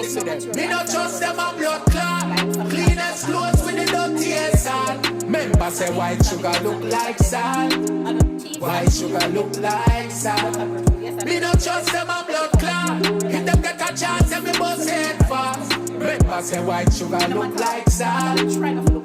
pussy them. Me not trust them a blood clot. Cleanest clothes with the dirtiest hand. Member say white sugar look like sand. White sugar look like sand. Me not trust them a blood clot. If them get a chance, them me bust head fast. Member say white sugar look like sand.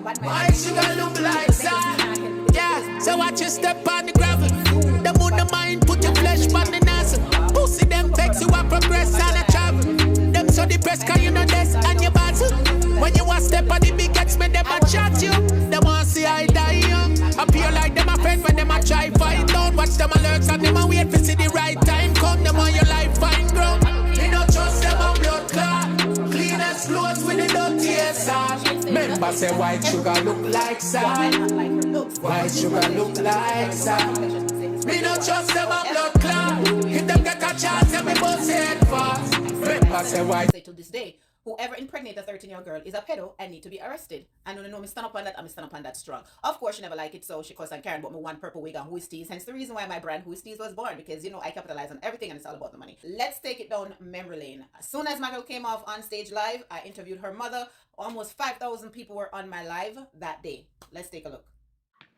White sugar look like sand. Yeah, so watch you step on the gravel. The moon the mind, put your flesh on the nozzle. Pussy them vex, you a progress and a travel. Them so depressed cause you know this and you battle. When you want step on the big X-Men, them a chat you. Them want see I die young. Appear like them a friend when them a try fight down. Watch them alerts and them a wait for see the right time come. Them on your life find ground. Me no trust them a blood clot. Cleanest clothes with the dirtiest hand. Member say white sugar look like sand. White sugar look like sand. Me no trust them a blood clot. If them get a chance, them me bust head fast. Member say white. Say to this day, whoever impregnated a 13-year-old girl is a pedo and need to be arrested. I don't know me stand up on that, I'm stand up on that strong. Of course, she never like it, so she cussed and Karen bought me one purple wig on Who is Tees. Hence the reason why my brand Who is Tees was born, because you know I capitalize on everything and it's all about the money. Let's take it down memory lane. As soon as Mackerel came off on stage live, I interviewed her mother. Almost 5,000 people were on my live that day. Let's take a look.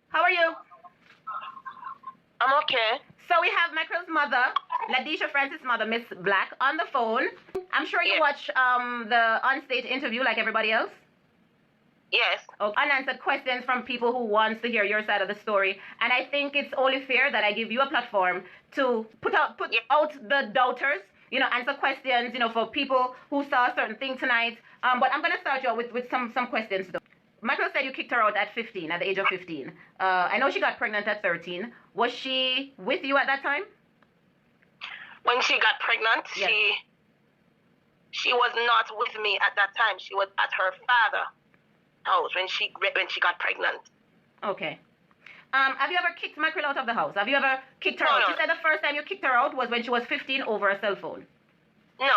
How are you? I'm okay. So we have Mackerel's mother, Ladisha Francis' mother, Miss Black, on the phone. I'm sure you watch the on-stage interview like everybody else. Yes. Unanswered questions from people who wants to hear your side of the story. And I think it's only fair that I give you a platform to put out the doubters, you know, answer questions, you know, for people who saw a certain thing tonight. But I'm going to start you out with some questions though. Mackerel said you kicked her out at 15, at the age of 15. I know she got pregnant at 13. Was she with you at that time? When she got pregnant, yes. she was not with me at that time. She was at her father's house when she got pregnant. Okay. Have you ever kicked Mackerel out of the house? Have you ever kicked her out? She said the first time you kicked her out was when she was 15 over a cell phone. No.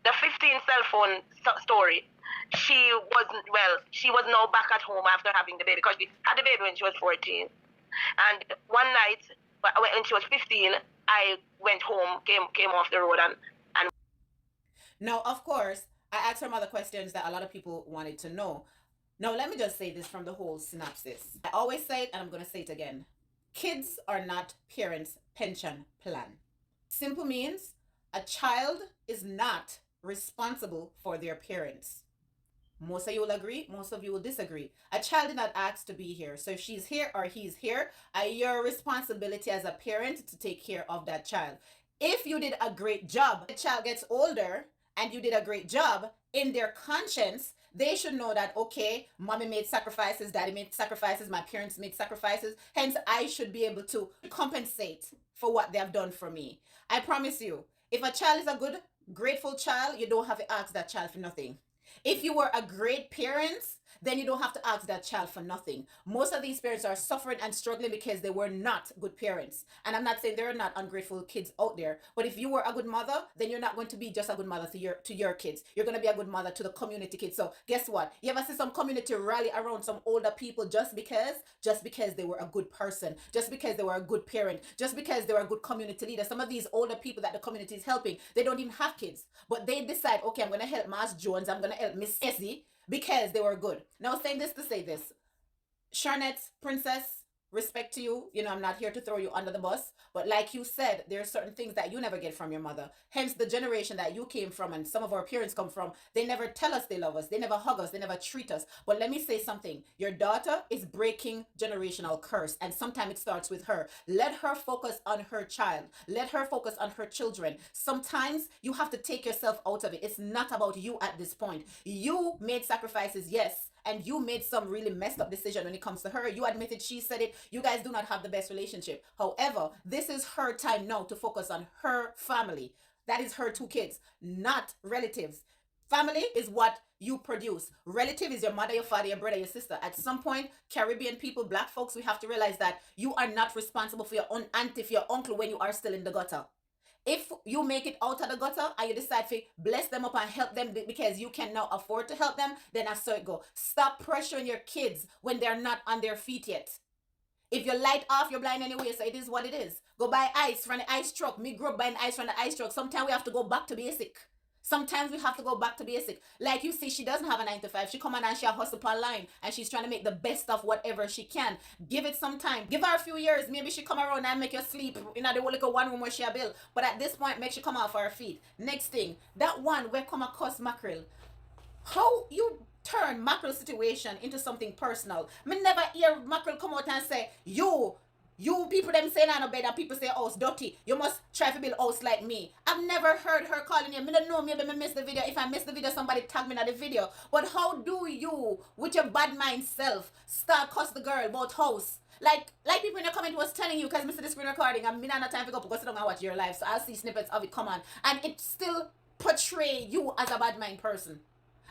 The 15 cell phone story. She was now back at home after having the baby because she had the baby when she was 14. And one night when she was 15, I went home, came off the road and Now, of course, I asked her mother questions that a lot of people wanted to know. Now, let me just say this from the whole synopsis. I always say it and I'm going to say it again. Kids are not parents' pension plan. Simple means a child is not responsible for their parents. Most of you will agree, most of you will disagree. A child did not ask to be here. So if she's here or he's here, your responsibility as a parent to take care of that child. If you did a great job, the child gets older and you did a great job, in their conscience, they should know that, okay, mommy made sacrifices, daddy made sacrifices, my parents made sacrifices. Hence, I should be able to compensate for what they have done for me. I promise you, if a child is a good, grateful child, you don't have to ask that child for nothing. If you were a great parent, then you don't have to ask that child for nothing. Most of these parents are suffering and struggling because they were not good parents. And I'm not saying there are not ungrateful kids out there, but if you were a good mother, then you're not going to be just a good mother to your kids. You're going to be a good mother to the community kids. So guess what? You ever see some community rally around some older people just because they were a good person, just because they were a good parent, just because they were a good community leader. Some of these older people that the community is helping, they don't even have kids, but they decide, okay, I'm going to help Mas Jones, I'm going to help Miss Essie, because they were good. Now, saying this to say this, Charnette, princess, respect to you. You know, I'm not here to throw you under the bus, but like you said, there are certain things that you never get from your mother. Hence, the generation that you came from and some of our parents come from, they never tell us they love us. They never hug us. They never treat us. But let me say something. Your daughter is breaking generational curse, and sometimes it starts with her. Let her focus on her child. Let her focus on her children. Sometimes you have to take yourself out of it. It's not about you at this point. You made sacrifices, yes, and you made some really messed up decision when it comes to her. You admitted, she said it. You guys do not have the best relationship. However, this is her time now to focus on her family. That is her 2 kids, not relatives. Family is what you produce. Relative is your mother, your father, your brother, your sister. At some point, Caribbean people, black folks, we have to realize that you are not responsible for your own auntie, for your uncle when you are still in the gutter. If you make it out of the gutter and you decide to bless them up and help them because you can now afford to help them, then that's how it go. Stop pressuring your kids when they're not on their feet yet. If you light off, you're blind anyway, so it is what it is. Go buy ice from the ice truck. Me grew up buying ice from the ice truck. Sometimes we have to go back to basic. Sometimes we have to go back to basic. Like you see, she doesn't have a 9 to 5. She come on and she a hustle online and she's trying to make the best of whatever she can. Give it some time. Give her a few years. Maybe she come around and make you sleep in the like a one room where she a build. But at this point, make she come off her feet. Next thing, that one where come across Mackerel. How you turn Mackerel situation into something personal? Me never hear Mackerel come out and say, you people them saying on a bed and people say house dirty. You must try to build house like me. I've never heard her calling you. Me don't know, maybe me miss the video. If I miss the video, somebody tag me in the video. But how do you, with your bad mind self, start cuss the girl about house? Like people in the comment was telling you, because Mr. the screen recording, I'm not time to go because I don't watch your live. So I'll see snippets of it come on. And it still portray you as a bad mind person.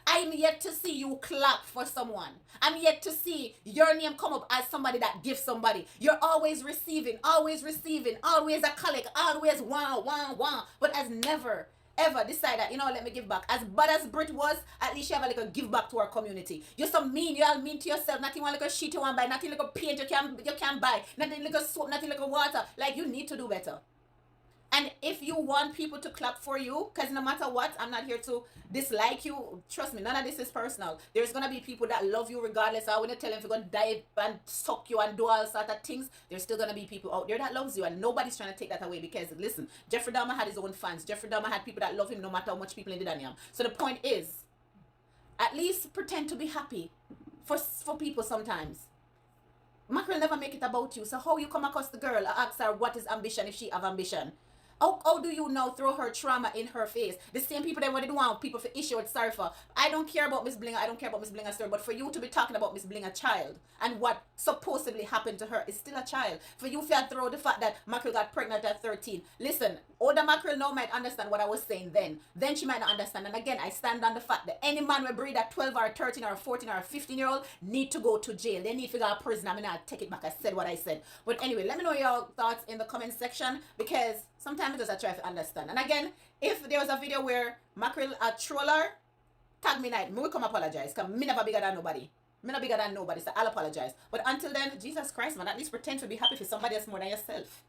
I'm yet to see you clap for someone. I'm yet to see your name come up as somebody that gives somebody. You're always receiving, always a collect, always want, but has never ever decided that, let me give back. As bad as Brit was, at least you have a give back to our community. You're so mean, you're all mean to yourself. Nothing like a shit you want to buy, nothing like a paint you can buy, nothing like a soap, nothing like a water. Like, you need to do better. And if you want people to clap for you, because no matter what, I'm not here to dislike you. Trust me, none of this is personal. There's going to be people that love you regardless. I wouldn't tell them if you're going to dive and suck you and do all sorts of things. There's still going to be people out there that loves you. And nobody's trying to take that away because, listen, Jeffrey Dahmer had his own fans. Jeffrey Dahmer had people that love him no matter how much people in the Daniel. So the point is, at least pretend to be happy for people sometimes. Mackerel never make it about you. So how you come across the girl, ask her what is ambition if she have ambition. How do you now throw her trauma in her face? The same people that want to want people for issue with Sarfa. I don't care about Miss Blinger. I don't care about Miss Blinger's story. But for you to be talking about Miss Blinger child and what supposedly happened to her is still a child. For you to throw the fact that Mackerel got pregnant at 13. Listen, older Mackerel now might understand what I was saying then. Then she might not understand. And again, I stand on the fact that any man will breed at 12 or 13 or 14 or 15-year-old need to go to jail. They need to go to prison. I mean, I'll take it back. I said what I said. But anyway, let me know your thoughts in the comment section because sometimes I try to understand. And again, if there was a video where Mackerel a troller, tag me night. Me will come apologize. Because me never bigger than nobody. Me not bigger than nobody. So I'll apologize. But until then, Jesus Christ, man, at least pretend to be happy for somebody else more than yourself.